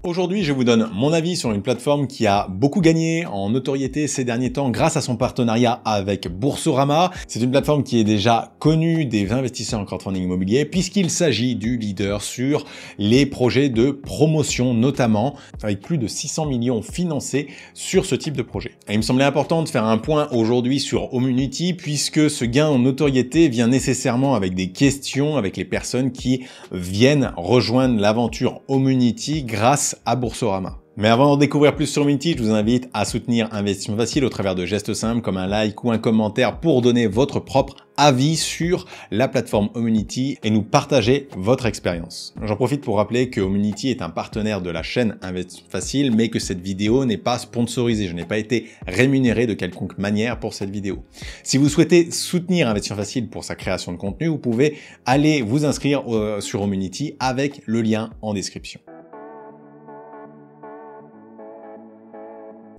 Aujourd'hui, je vous donne mon avis sur une plateforme qui a beaucoup gagné en notoriété ces derniers temps grâce à son partenariat avec Boursorama. C'est une plateforme qui est déjà connue des investisseurs en crowdfunding immobilier puisqu'il s'agit du leader sur les projets de promotion notamment, avec plus de 600 millions financés sur ce type de projet. Et il me semblait important de faire un point aujourd'hui sur Homunity puisque ce gain en notoriété vient nécessairement avec des questions avec les personnes qui viennent rejoindre l'aventure Homunity grâce à Boursorama. Mais avant de découvrir plus sur Homunity, je vous invite à soutenir Investissement Facile au travers de gestes simples comme un like ou un commentaire pour donner votre propre avis sur la plateforme Homunity et nous partager votre expérience. J'en profite pour rappeler que Homunity est un partenaire de la chaîne Investissement Facile, mais que cette vidéo n'est pas sponsorisée. Je n'ai pas été rémunéré de quelconque manière pour cette vidéo. Si vous souhaitez soutenir Investissement Facile pour sa création de contenu, vous pouvez aller vous inscrire sur Homunity avec le lien en description.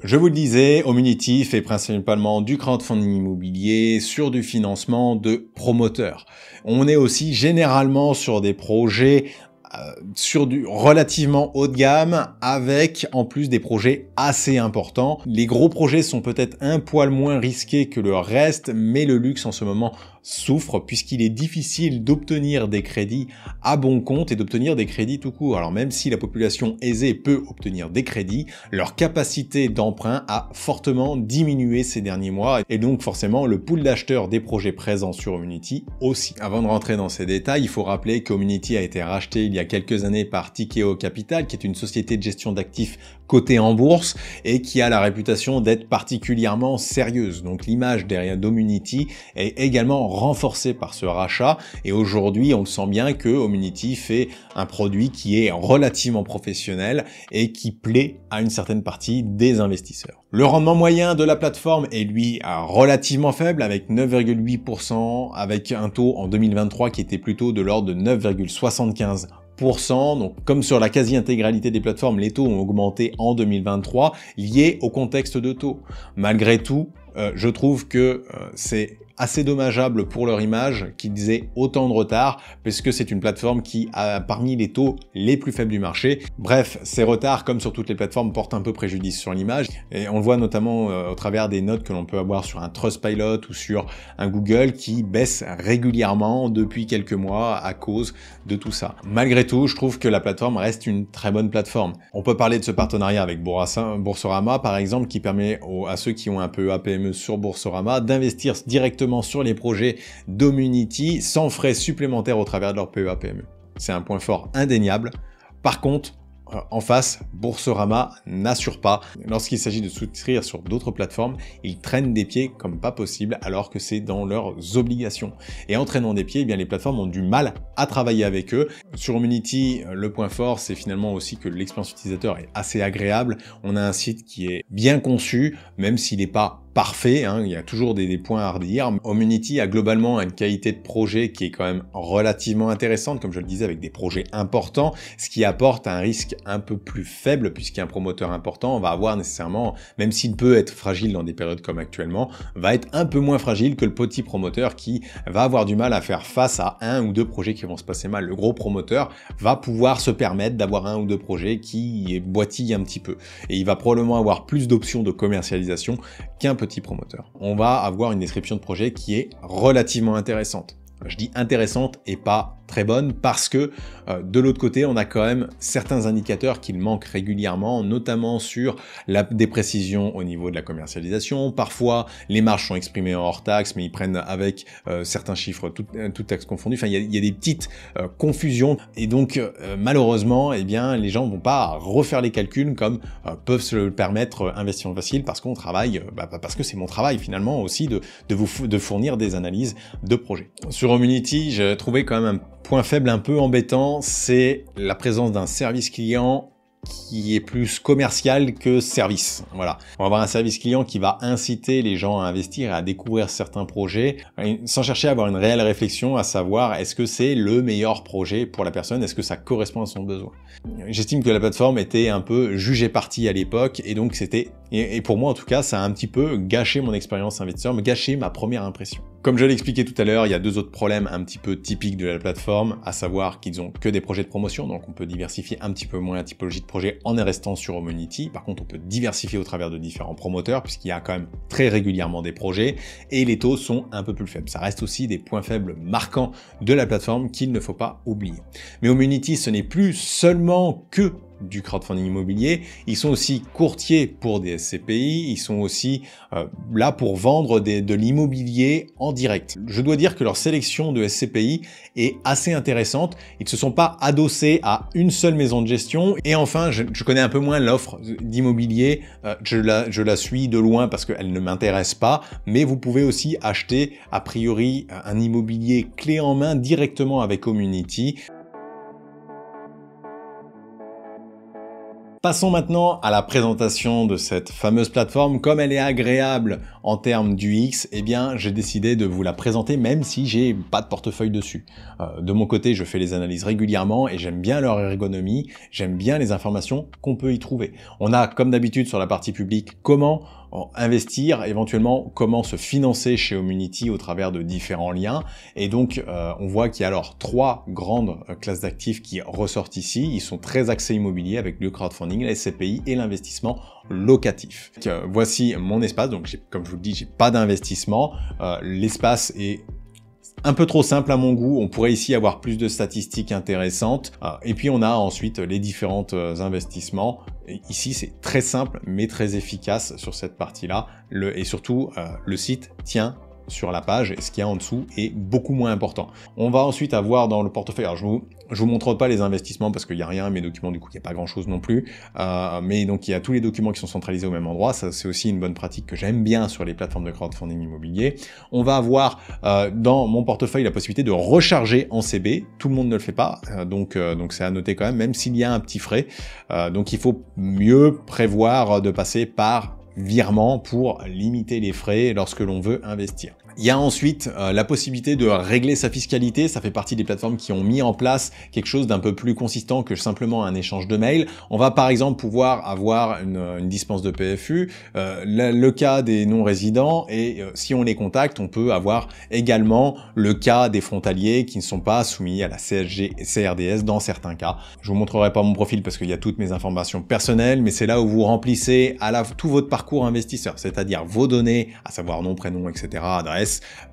Je vous le disais, Homunity fait principalement du crowdfunding immobilier sur du financement de promoteurs. On est aussi généralement sur des projets sur du relativement haut de gamme avec en plus des projets assez importants. Les gros projets sont peut-être un poil moins risqués que le reste, mais le luxe en ce moment souffre puisqu'il est difficile d'obtenir des crédits à bon compte et d'obtenir des crédits tout court. Alors même si la population aisée peut obtenir des crédits, leur capacité d'emprunt a fortement diminué ces derniers mois et donc forcément le pool d'acheteurs des projets présents sur Homunity aussi. Avant de rentrer dans ces détails, il faut rappeler que Homunity a été racheté il y a quelques années par Tikehau Capital, qui est une société de gestion d'actifs cotée en bourse et qui a la réputation d'être particulièrement sérieuse. Donc l'image derrière d'Homunity est également renforcée par ce rachat et aujourd'hui on le sent bien que Homunity fait un produit qui est relativement professionnel et qui plaît à une certaine partie des investisseurs. Le rendement moyen de la plateforme est lui relativement faible avec 9,8% avec un taux en 2023 qui était plutôt de l'ordre de 9,75%. Donc, comme sur la quasi-intégralité des plateformes, les taux ont augmenté en 2023 liés au contexte de taux. Malgré tout, je trouve que c'est assez dommageable pour leur image qu'ils aient autant de retard puisque c'est une plateforme qui a parmi les taux les plus faibles du marché. Bref, ces retards, comme sur toutes les plateformes, portent un peu préjudice sur l'image et on le voit notamment au travers des notes que l'on peut avoir sur un Trustpilot ou sur un Google qui baisse régulièrement depuis quelques mois à cause de tout ça. Malgré tout, je trouve que la plateforme reste une très bonne plateforme. On peut parler de ce partenariat avec Boursorama par exemple qui permet à ceux qui ont un PEA PME sur Boursorama d'investir directement sur les projets d'Homunity sans frais supplémentaires au travers de leur PEA PME. C'est un point fort indéniable. Par contre, en face, Boursorama n'assure pas. Lorsqu'il s'agit de souscrire sur d'autres plateformes, ils traînent des pieds comme pas possible alors que c'est dans leurs obligations. Et en traînant des pieds, eh bien, les plateformes ont du mal à travailler avec eux. Sur Homunity, le point fort, c'est finalement aussi que l'expérience utilisateur est assez agréable. On a un site qui est bien conçu, même s'il n'est pas parfait, hein, il y a toujours des points à redire. Homunity a globalement une qualité de projet qui est quand même relativement intéressante, comme je le disais, avec des projets importants, ce qui apporte un risque un peu plus faible, puisqu'un promoteur important va avoir nécessairement, même s'il peut être fragile dans des périodes comme actuellement, va être un peu moins fragile que le petit promoteur qui va avoir du mal à faire face à un ou deux projets qui vont se passer mal. Le gros promoteur va pouvoir se permettre d'avoir un ou deux projets qui boitillent un petit peu. Et il va probablement avoir plus d'options de commercialisation qu'un petit promoteur. On va avoir une description de projet qui est relativement intéressante. Je dis intéressante et pas très bonne parce que de l'autre côté, on a quand même certains indicateurs qui manquent régulièrement, notamment sur des précisions au niveau de la commercialisation. Parfois, les marges sont exprimées en hors taxe, mais ils prennent avec certains chiffres, toutes taxes confondues. Enfin, il y a des petites confusions et donc malheureusement, eh bien, les gens vont pas refaire les calculs comme peuvent se le permettre Investissement Facile parce qu'on travaille, parce que c'est mon travail finalement aussi de fournir des analyses de projets. Sur Homunity, j'ai trouvé quand même un point faible un peu embêtant, c'est la présence d'un service client qui est plus commercial que service. Voilà. On va avoir un service client qui va inciter les gens à investir et à découvrir certains projets sans chercher à avoir une réelle réflexion à savoir est-ce que c'est le meilleur projet pour la personne, est-ce que ça correspond à son besoin. J'estime que la plateforme était un peu jugée partie à l'époque et donc c'était Et pour moi, en tout cas, ça a un petit peu gâché mon expérience investisseur, gâché ma première impression. Comme je l'ai expliqué tout à l'heure, il y a deux autres problèmes un petit peu typiques de la plateforme, à savoir qu'ils ont que des projets de promotion, donc on peut diversifier un petit peu moins la typologie de projet en restant sur Homunity. Par contre, on peut diversifier au travers de différents promoteurs, puisqu'il y a quand même très régulièrement des projets, et les taux sont un peu plus faibles. Ça reste aussi des points faibles marquants de la plateforme qu'il ne faut pas oublier. Mais Homunity, ce n'est plus seulement que du crowdfunding immobilier, ils sont aussi courtiers pour des SCPI, ils sont aussi là pour vendre de l'immobilier en direct. Je dois dire que leur sélection de SCPI est assez intéressante, ils ne se sont pas adossés à une seule maison de gestion, et enfin, je connais un peu moins l'offre d'immobilier, je la suis de loin parce qu'elle ne m'intéresse pas, mais vous pouvez aussi acheter a priori un immobilier clé en main directement avec Homunity. Passons maintenant à la présentation de cette fameuse plateforme. Comme elle est agréable en termes d'UX, eh bien, j'ai décidé de vous la présenter même si j'ai pas de portefeuille dessus. De mon côté, je fais les analyses régulièrement et j'aime bien leur ergonomie, j'aime bien les informations qu'on peut y trouver. On a, comme d'habitude sur la partie publique, comment investir, éventuellement comment se financer chez Homunity au travers de différents liens. Et donc, on voit qu'il y a alors trois grandes classes d'actifs qui ressortent ici. Ils sont très axés immobilier avec le crowdfunding, la SCPI et l'investissement locatif. Voici mon espace. Donc, comme je vous le dis, j'ai pas d'investissement. L'espace est un peu trop simple à mon goût, on pourrait ici avoir plus de statistiques intéressantes. Et puis on a ensuite les différents investissements. Et ici c'est très simple mais très efficace sur cette partie-là. Et surtout le site tient sur la page et ce qu'il y a en dessous est beaucoup moins important. On va ensuite avoir dans le portefeuille, alors je vous montre pas les investissements parce qu'il n'y a rien, mes documents du coup il n'y a pas grand chose non plus, mais donc il y a tous les documents qui sont centralisés au même endroit, ça c'est aussi une bonne pratique que j'aime bien sur les plateformes de crowdfunding immobilier. On va avoir dans mon portefeuille la possibilité de recharger en CB, tout le monde ne le fait pas, donc c'est à noter quand même s'il y a un petit frais, donc il faut mieux prévoir de passer par virement pour limiter les frais lorsque l'on veut investir. Il y a ensuite la possibilité de régler sa fiscalité, ça fait partie des plateformes qui ont mis en place quelque chose d'un peu plus consistant que simplement un échange de mails. On va par exemple pouvoir avoir une dispense de PFU, le cas des non-résidents et si on les contacte, on peut avoir également le cas des frontaliers qui ne sont pas soumis à la CSG et CRDS dans certains cas. Je vous montrerai pas mon profil parce qu'il y a toutes mes informations personnelles, mais c'est là où vous remplissez tout votre parcours investisseur, c'est-à-dire vos données, à savoir nom, prénom, etc., adresse,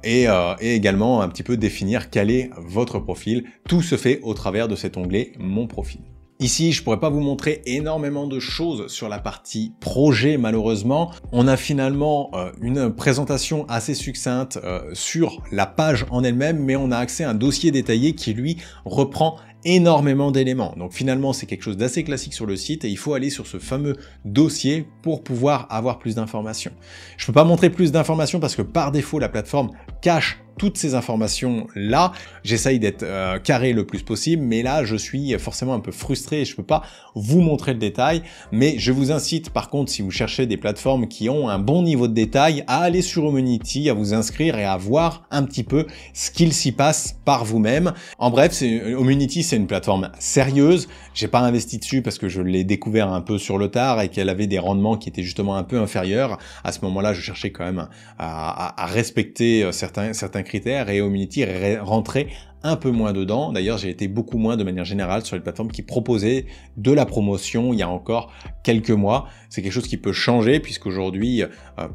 et également un petit peu définir quel est votre profil. Tout se fait au travers de cet onglet Mon profil. Ici, je pourrais pas vous montrer énormément de choses sur la partie projet, malheureusement. On a finalement une présentation assez succincte sur la page en elle-même, mais on a accès à un dossier détaillé qui, lui, reprend énormément d'éléments. Donc finalement, c'est quelque chose d'assez classique sur le site et il faut aller sur ce fameux dossier pour pouvoir avoir plus d'informations. Je peux pas montrer plus d'informations parce que par défaut, la plateforme cache toutes ces informations-là. J'essaye d'être carré le plus possible, mais là, je suis forcément un peu frustré et je peux pas vous montrer le détail. Mais je vous incite, par contre, si vous cherchez des plateformes qui ont un bon niveau de détail, à aller sur Homunity, à vous inscrire et à voir un petit peu ce qu'il s'y passe par vous-même. En bref, Homunity, c'est une plateforme sérieuse. J'ai pas investi dessus parce que je l'ai découvert un peu sur le tard et qu'elle avait des rendements qui étaient justement un peu inférieurs. À ce moment-là, je cherchais quand même à respecter certains critères et Homunity rentrait un peu moins dedans. D'ailleurs, j'ai été beaucoup moins de manière générale sur les plateformes qui proposaient de la promotion il y a encore quelques mois. C'est quelque chose qui peut changer puisqu'aujourd'hui,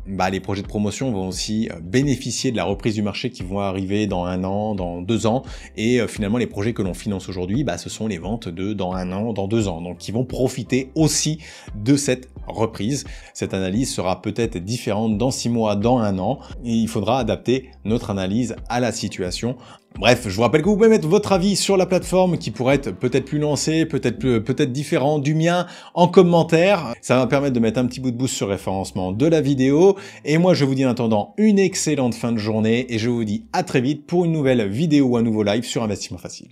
les projets de promotion vont aussi bénéficier de la reprise du marché qui vont arriver dans 1 an, dans 2 ans. Et finalement, les projets que l'on finance aujourd'hui, ce sont les ventes de dans 1 an, dans 2 ans. Donc, qui vont profiter aussi de cette reprise. Cette analyse sera peut-être différente dans 6 mois, dans 1 an. Et il faudra adapter notre analyse à la situation. Bref, je vous rappelle que vous pouvez mettre votre avis sur la plateforme qui pourrait être peut-être plus lancée, peut-être différent du mien en commentaire. Ça va permettre de mettre un petit bout de boost sur le référencement de la vidéo. Et moi, je vous dis en attendant une excellente fin de journée et je vous dis à très vite pour une nouvelle vidéo ou un nouveau live sur Investissement Facile.